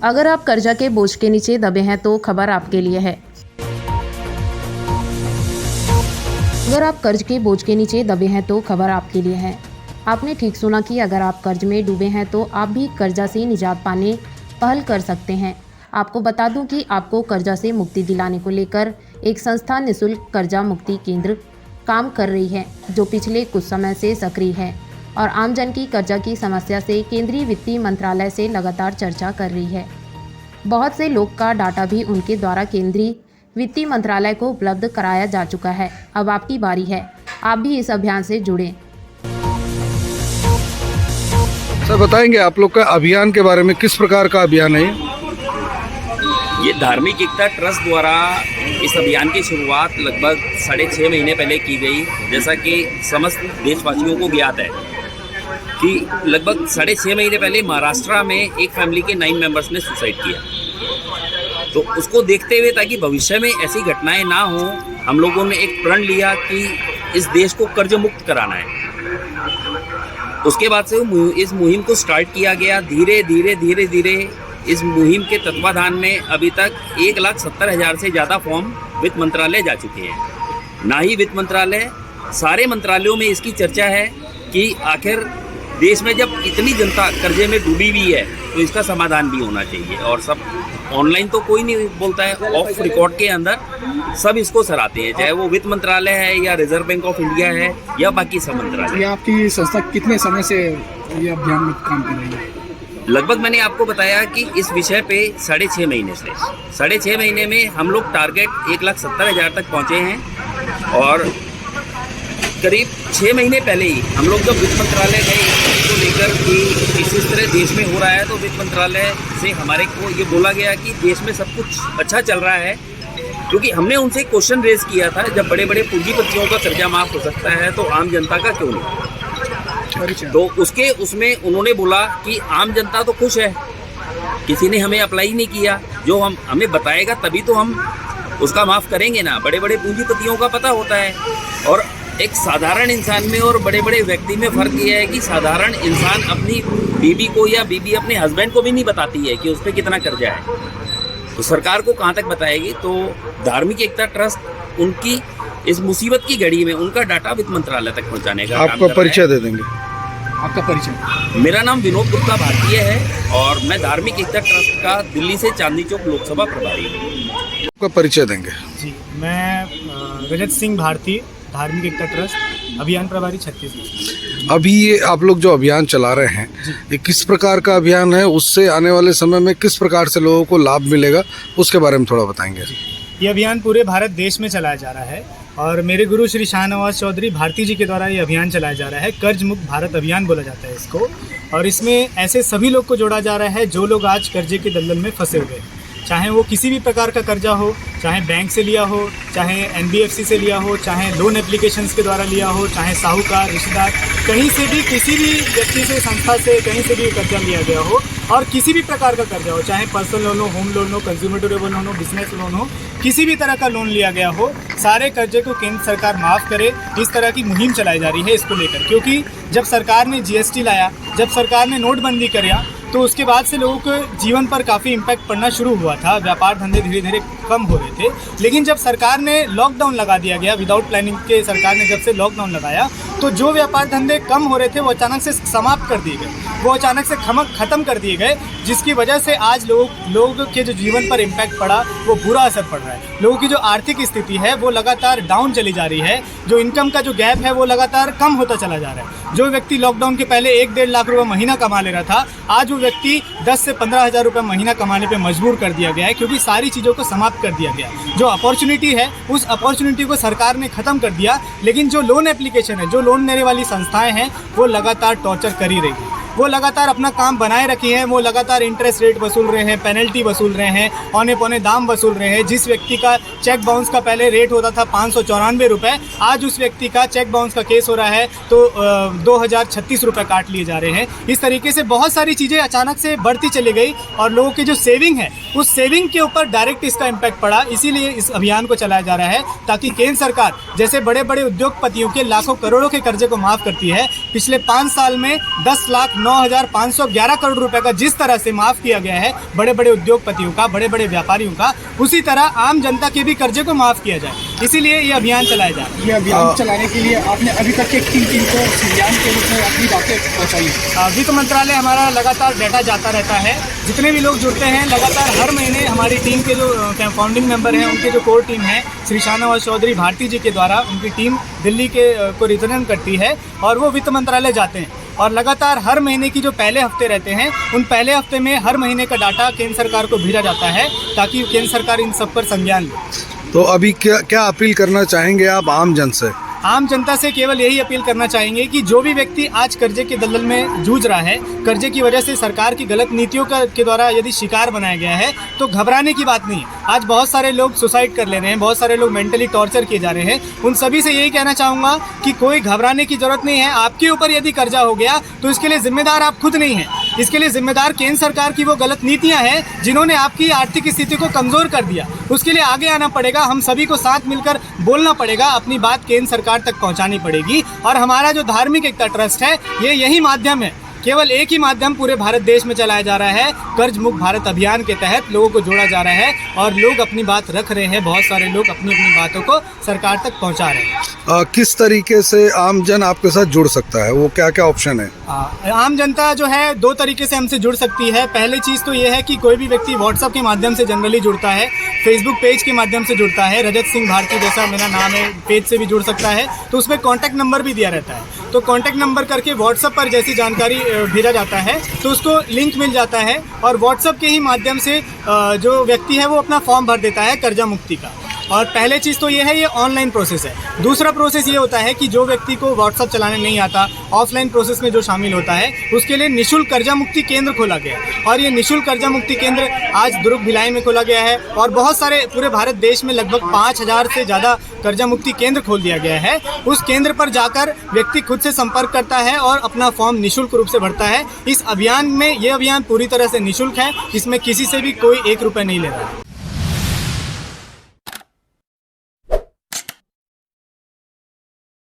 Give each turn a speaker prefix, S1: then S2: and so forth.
S1: अगर आप कर्जा के बोझ के नीचे दबे हैं तो खबर आपके लिए है। अगर आप कर्ज के बोझ के नीचे दबे हैं तो खबर आपके लिए है। आपने ठीक सुना कि अगर आप कर्ज में डूबे हैं तो आप भी कर्जा से निजात पाने पहल कर सकते हैं। आपको बता दूं कि आपको कर्जा से मुक्ति दिलाने को लेकर एक संस्था निःशुल्क कर्जा मुक्ति केंद्र काम कर रही है, जो पिछले कुछ समय से सक्रिय है और आमजन की कर्जा की समस्या से केंद्रीय वित्तीय मंत्रालय से लगातार चर्चा कर रही है। बहुत से लोग का डाटा भी उनके द्वारा केंद्रीय वित्तीय मंत्रालय को उपलब्ध कराया जा चुका है। अब आपकी बारी है, आप भी इस अभियान से जुड़ें।
S2: सर बताएंगे आप लोग का अभियान के बारे में, किस प्रकार का अभियान है
S3: ये? धार्मिक एकता ट्रस्ट द्वारा इस अभियान की शुरुआत लगभग 6.5 महीने पहले की गई। जैसा कि समस्त देशवासियों को ज्ञात है कि लगभग 6.5 महीने पहले महाराष्ट्र में एक फैमिली के 9 मेंबर्स ने सुसाइड किया। तो उसको देखते हुए, ताकि भविष्य में ऐसी घटनाएं ना हो, हम लोगों ने एक प्रण लिया कि इस देश को कर्ज मुक्त कराना है। उसके बाद से इस मुहिम को स्टार्ट किया गया। धीरे धीरे इस मुहिम के तत्वाधान में अभी तक 1,70,000 से ज़्यादा फॉर्म वित्त मंत्रालय जा चुके हैं। ना ही वित्त मंत्रालय, सारे मंत्रालयों में इसकी चर्चा है कि आखिर देश में जब इतनी जनता कर्जे में डूबी हुई है तो इसका समाधान भी होना चाहिए। और सब ऑनलाइन तो कोई नहीं बोलता है, ऑफ रिकॉर्ड के अंदर सब इसको सराहते हैं, चाहे वो वित्त मंत्रालय है या रिजर्व बैंक ऑफ इंडिया है या बाकी सब मंत्रालय।
S4: ये आपकी संस्था कितने समय से ये अभियान में काम कर रही है?
S3: लगभग मैंने आपको बताया कि इस विषय पे 6.5 महीने से 6.5 महीने में हम लोग टारगेट 1,70,000 तक पहुँचे हैं। और करीब 6 महीने पहले ही हम लोग जब वित्त मंत्रालय गए इसको लेकर कि इस तरह देश में हो रहा है, तो वित्त मंत्रालय से हमारे को ये बोला गया कि देश में सब कुछ अच्छा चल रहा है। क्योंकि हमने उनसे क्वेश्चन रेज किया था, जब बड़े बड़े पूंजीपतियों का कर्जा माफ हो सकता है तो आम जनता का क्यों नहीं? तो उसमें उन्होंने बोला कि आम जनता तो खुश है, किसी ने हमें अप्लाई नहीं किया, जो हमें बताएगा तभी तो हम उसका माफ़ करेंगे ना। बड़े बड़े पूंजीपतियों का पता होता है और एक साधारण इंसान में और बड़े बड़े व्यक्ति में फ़र्क यह है कि साधारण इंसान अपनी बीवी को या बीवी अपने हस्बैंड को भी नहीं बताती है कि उस पर कितना कर्जा है, तो सरकार को कहाँ तक बताएगी? तो धार्मिक एकता ट्रस्ट उनकी इस मुसीबत की घड़ी में उनका डाटा वित्त मंत्रालय तक पहुँचाने का
S2: आपका परिचय दे देंगे।
S4: आपका परिचय?
S3: मेरा नाम विनोद गुप्ता भारतीय है और मैं धार्मिक एकता ट्रस्ट का दिल्ली से चांदनी चौक लोकसभा प्रभारी हूँ।
S2: आपका परिचय देंगे।
S5: जी, मैं रजत सिंह भारती, धार्मिक एकता ट्रस्ट अभियान प्रभारी छत्तीसगढ़।
S2: अभी ये आप लोग जो अभियान चला रहे हैं, ये किस प्रकार का अभियान है? उससे आने वाले समय में किस प्रकार से लोगों को लाभ मिलेगा, उसके बारे में थोड़ा बताएंगे।
S5: ये अभियान पूरे भारत देश में चलाया जा रहा है और मेरे गुरु श्री शाहनवाज चौधरी भारती जी के द्वारा ये अभियान चलाया जा रहा है। कर्ज मुक्त भारत अभियान बोला जाता है इसको। और इसमें ऐसे सभी लोग को जोड़ा जा रहा है जो लोग आज कर्जे के दलदल में फंसे हुए हैं, चाहे वो किसी भी प्रकार का कर्जा हो, चाहे बैंक से लिया हो, चाहे NBFC से लिया हो, चाहे लोन एप्लीकेशंस के द्वारा लिया हो, चाहे साहूकार, रिश्तेदार, कहीं से भी, किसी भी व्यक्ति से, संस्था से, कहीं से भी कर्जा लिया गया हो और किसी भी प्रकार का कर्जा हो, चाहे पर्सनल लोन हो, होम लोन हो, कंज्यूमर ड्यूरेबल लोन हो, बिजनेस लोन हो, किसी भी तरह का लोन लिया गया हो, सारे कर्जे को केंद्र सरकार माफ़ करे, इस तरह की मुहिम चलाई जा रही है इसको लेकर। क्योंकि जब सरकार ने GST लाया, जब सरकार ने नोटबंदी किया, तो उसके बाद से लोगों के जीवन पर काफ़ी इम्पैक्ट पड़ना शुरू हुआ था। व्यापार धंधे धीरे धीरे कम हो रहे थे। लेकिन जब सरकार ने लॉकडाउन लगा दिया गया, विदाउट प्लानिंग के सरकार ने जब से लॉकडाउन लगाया, तो जो व्यापार धंधे कम हो रहे थे वो अचानक से समाप्त कर दिए गए, वो अचानक से ख़त्म कर दिए गए, जिसकी वजह से आज लोगों के जो जीवन पर इम्पैक्ट पड़ा वो बुरा असर पड़ रहा है। लोगों की जो आर्थिक स्थिति है वो लगातार डाउन चली जा रही है। जो इनकम का जो गैप है वो लगातार कम होता चला जा रहा है। जो व्यक्ति लॉकडाउन के पहले 1-1.5 लाख रुपये महीना कमा ले रहा था, आज वो व्यक्ति 10 से 15,000 रुपये महीना कमाने पे मजबूर कर दिया गया है, क्योंकि सारी चीज़ों को समाप्त कर दिया गया। जो अपॉर्चुनिटी है उस अपॉर्चुनिटी को सरकार ने ख़त्म कर दिया। लेकिन जो लोन एप्लीकेशन है, जो लोन लेने वाली संस्थाएं हैं, वो लगातार टॉर्चर कर ही रही है। वो लगातार अपना काम बनाए रखी हैं, वो लगातार इंटरेस्ट रेट वसूल रहे हैं, पेनल्टी वसूल रहे हैं, औने पौने दाम वसूल रहे हैं। जिस व्यक्ति का चेक बाउंस का पहले रेट होता था 594 रुपये, आज उस व्यक्ति का चेक बाउंस का केस हो रहा है तो 2,036 रुपये काट लिए जा रहे हैं। इस तरीके से बहुत सारी चीज़ें अचानक से बढ़ती चली गई और लोगों की जो सेविंग है उस सेविंग के ऊपर डायरेक्ट इसका इम्पैक्ट पड़ा। इसीलिए इस अभियान को चलाया जा रहा है ताकि केंद्र सरकार जैसे बड़े बड़े उद्योगपतियों के लाखों करोड़ों के कर्जे को माफ़ करती है, पिछले 5 साल में 10 लाख 9,511 करोड़ रुपए का जिस तरह से माफ़ किया गया है बड़े बड़े उद्योगपतियों का, बड़े बड़े व्यापारियों का, उसी तरह आम जनता के भी कर्जे को माफ़ किया जाए। इसीलिए ये अभियान चलाया जा रहा है।
S4: ये अभियान चलाने के लिए आपने अभी तक के किन किन को संज्ञान के रूप में अपनी बातें पहुँचाई?
S5: वित्त मंत्रालय हमारा लगातार डाटा जाता रहता है। जितने भी लोग जुड़ते हैं लगातार हर महीने हमारी टीम के जो फाउंडिंग मेंबर हैं, उनके जो कोर टीम है श्री शाहनवाज चौधरी भारती जी के द्वारा, उनकी टीम दिल्ली के को रिप्रेजेंट करती है और वो वित्त मंत्रालय जाते हैं और लगातार हर महीने की जो पहले हफ्ते रहते हैं उन पहले हफ्ते में हर महीने का डाटा केंद्र सरकार को भेजा जाता है ताकि केंद्र सरकार इन सब पर संज्ञान ले।
S2: तो अभी क्या अपील करना चाहेंगे आप आम जन से?
S5: आम जनता से केवल यही अपील करना चाहेंगे कि जो भी व्यक्ति आज कर्जे के दलदल में जूझ रहा है, कर्जे की वजह से सरकार की गलत नीतियों के द्वारा यदि शिकार बनाया गया है, तो घबराने की बात नहीं है। आज बहुत सारे लोग सुसाइड कर ले रहे हैं, बहुत सारे लोग मेंटली टॉर्चर किए जा रहे हैं। उन सभी से यही कहना चाहूँगा कि कोई घबराने की जरूरत नहीं है। आपके ऊपर यदि कर्जा हो गया तो इसके लिए जिम्मेदार आप खुद नहीं हैं, इसके लिए जिम्मेदार केंद्र सरकार की वो गलत नीतियाँ हैं जिन्होंने आपकी आर्थिक स्थिति को कमज़ोर कर दिया। उसके लिए आगे आना पड़ेगा, हम सभी को साथ मिलकर बोलना पड़ेगा, अपनी बात केंद्र सरकार तक पहुंचानी पड़ेगी। और हमारा जो धार्मिक एकता ट्रस्ट है, ये यही माध्यम है, केवल एक ही माध्यम पूरे भारत देश में चलाया जा रहा है। कर्ज मुक्त भारत अभियान के तहत लोगों को जोड़ा जा रहा है और लोग अपनी बात रख रहे हैं। बहुत सारे लोग अपनी अपनी बातों को सरकार तक पहुंचा रहे हैं।
S2: किस तरीके से आम जन आपके साथ जुड़ सकता है, वो क्या क्या ऑप्शन है?
S5: आम जनता जो है दो तरीके से हमसे जुड़ सकती है। पहली चीज़ तो ये है कि कोई भी व्यक्ति व्हाट्सएप के माध्यम से जनरली जुड़ता है, फेसबुक पेज के माध्यम से जुड़ता है, रजत सिंह भारती जैसा मेरा नाम है, पेज से भी जुड़ सकता है। तो उसमें कॉन्टैक्ट नंबर भी दिया रहता है, तो कॉन्टैक्ट नंबर करके व्हाट्सएप पर जैसी जानकारी भेजा जाता है तो उसको लिंक मिल जाता है और व्हाट्सएप के ही माध्यम से जो व्यक्ति है वो अपना फॉर्म भर देता है कर्जा मुक्ति का। और पहले चीज़ तो ये है, ये ऑनलाइन प्रोसेस है। दूसरा प्रोसेस ये होता है कि जो व्यक्ति को व्हाट्सअप चलाने नहीं आता, ऑफलाइन प्रोसेस में जो शामिल होता है, उसके लिए निःशुल्क कर्जा मुक्ति केंद्र खोला गया है। और ये निःशुल्क कर्जा मुक्ति केंद्र आज दुर्ग भिलाई में खोला गया है और बहुत सारे पूरे भारत देश में लगभग 5,000 से ज़्यादा कर्जा मुक्ति केंद्र खोल दिया गया है। उस केंद्र पर जाकर व्यक्ति खुद से संपर्क करता है और अपना फॉर्म निःशुल्क रूप से भरता है। इस अभियान में, ये अभियान पूरी तरह से निःशुल्क है, इसमें किसी से भी कोई 1 रुपये नहीं ले रहा है।